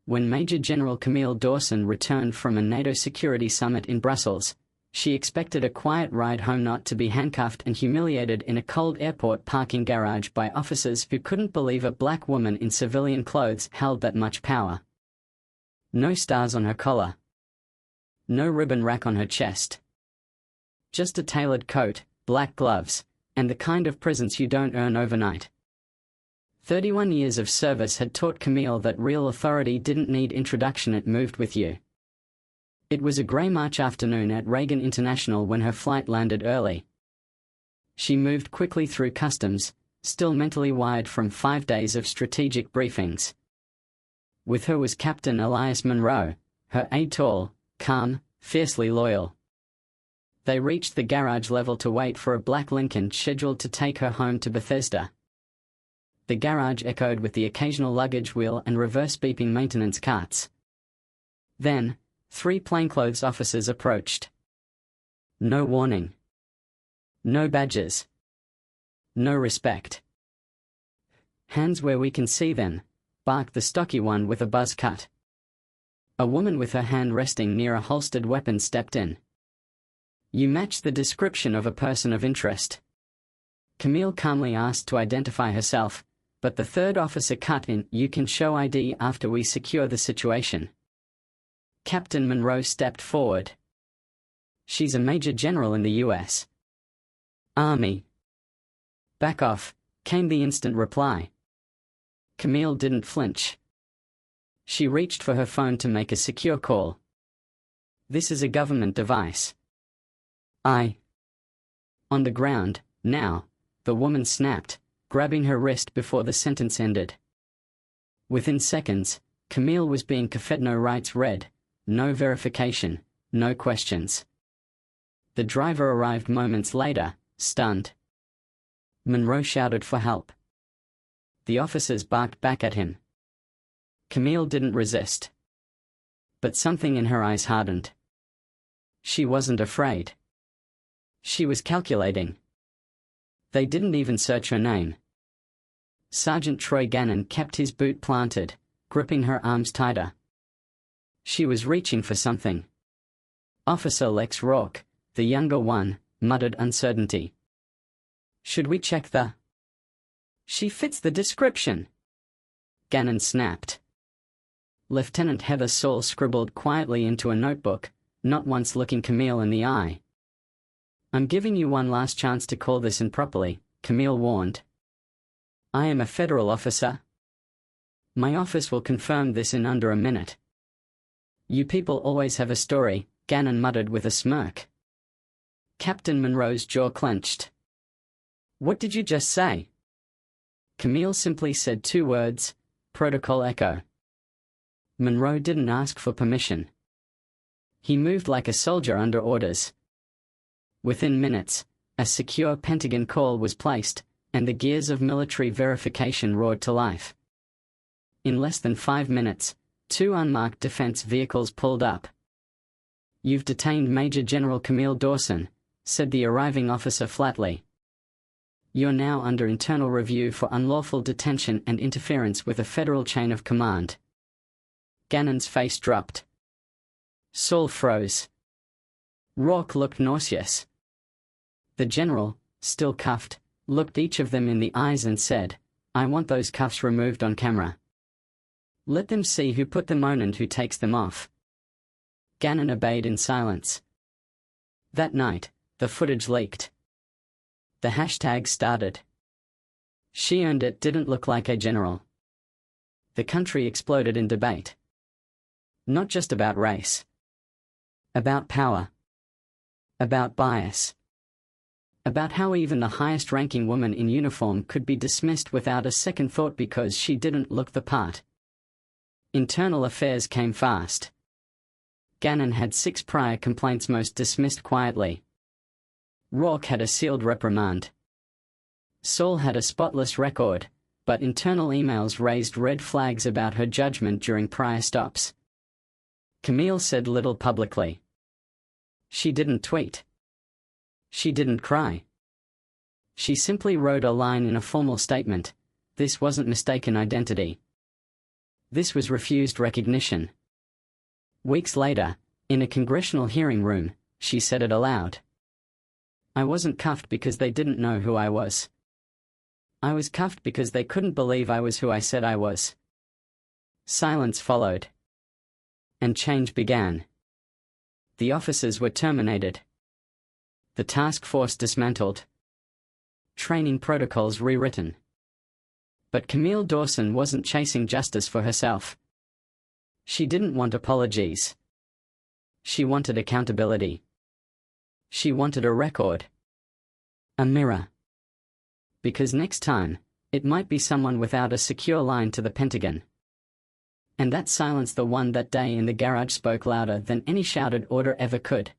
When Major General Camille Dawson returned from a NATO security summit in Brussels, she expected a quiet ride home, not to be handcuffed and humiliated in a cold airport parking garage by officers who couldn't believe a black woman in civilian clothes held that much power. No stars on her collar. No ribbon rack on her chest. Just a tailored coat, black gloves, and the kind of presence you don't earn overnight. 31 years of service had taught Camille that real authority didn't need introduction, it moved with you. It was a grey March afternoon at Reagan International when her flight landed early. She moved quickly through customs, still mentally wired from 5 days of strategic briefings. With her was Captain Elias Monroe, her aide, tall, calm, fiercely loyal. They reached the garage level to wait for a black Lincoln scheduled to take her home to Bethesda. The garage echoed with the occasional luggage wheel and reverse beeping maintenance carts. Then, 3 plainclothes officers approached. No warning. No badges. No respect. "Hands where we can see them," barked the stocky one with a buzz cut. A woman with her hand resting near a holstered weapon stepped in. "You match the description of a person of interest." Camille calmly asked to identify herself, but the third officer cut in, "You can show ID after we secure the situation." Captain Monroe stepped forward. "She's a major general in the U.S. Army." "Back off," came the instant reply. Camille didn't flinch. She reached for her phone to make a secure call. "This is a government device." On the ground, now, the woman snapped, grabbing her wrist before the sentence ended. Within seconds, Camille was being cuffed. No rights read, no verification, no questions. The driver arrived moments later, stunned. Monroe shouted for help. The officers barked back at him. Camille didn't resist. But something in her eyes hardened. She wasn't afraid. She was calculating. They didn't even search her name. Sergeant Troy Gannon kept his boot planted, gripping her arms tighter. She was reaching for something. Officer Lex Rourke, the younger one, muttered uncertainty. "Should we check the—" "She fits the description," Gannon snapped. Lieutenant Heather Saul scribbled quietly into a notebook, not once looking Camille in the eye. "I'm giving you one last chance to call this in properly," Camille warned. "I am a federal officer. My office will confirm this in under a minute." "You people always have a story," Gannon muttered with a smirk. Captain Monroe's jaw clenched. "What did you just say?" Camille simply said 2 words, "Protocol Echo." Monroe didn't ask for permission. He moved like a soldier under orders. Within minutes, a secure Pentagon call was placed, and the gears of military verification roared to life. In less than 5 minutes, 2 unmarked defense vehicles pulled up. "You've detained Major General Camille Dawson," said the arriving officer flatly. "You're now under internal review for unlawful detention and interference with a federal chain of command." Gannon's face dropped. Saul froze. Rourke looked nauseous. The general, still cuffed, looked each of them in the eyes and said, "I want those cuffs removed on camera. Let them see who put them on and who takes them off." Gannon obeyed in silence. That night, the footage leaked. The hashtag started. "She earned it" didn't look like a general. The country exploded in debate. Not just about race. About power. About bias. About how even the highest-ranking woman in uniform could be dismissed without a second thought because she didn't look the part. Internal affairs came fast. Gannon had 6 prior complaints, most dismissed quietly. Rourke had a sealed reprimand. Saul had a spotless record, but internal emails raised red flags about her judgment during prior stops. Camille said little publicly. She didn't tweet. She didn't cry. She simply wrote a line in a formal statement: "This wasn't mistaken identity. This was refused recognition. Weeks later, in a congressional hearing room, she said it aloud. I wasn't cuffed because they didn't know who I was. I was cuffed because they couldn't believe I was who I said I was. Silence followed. And change began. The officers were terminated. The task force dismantled. Training protocols rewritten. But Camille Dawson wasn't chasing justice for herself. She didn't want apologies. She wanted accountability. She wanted a record. A mirror. Because next time, it might be someone without a secure line to the Pentagon. And that silence the one that day in the garage spoke louder than any shouted order ever could.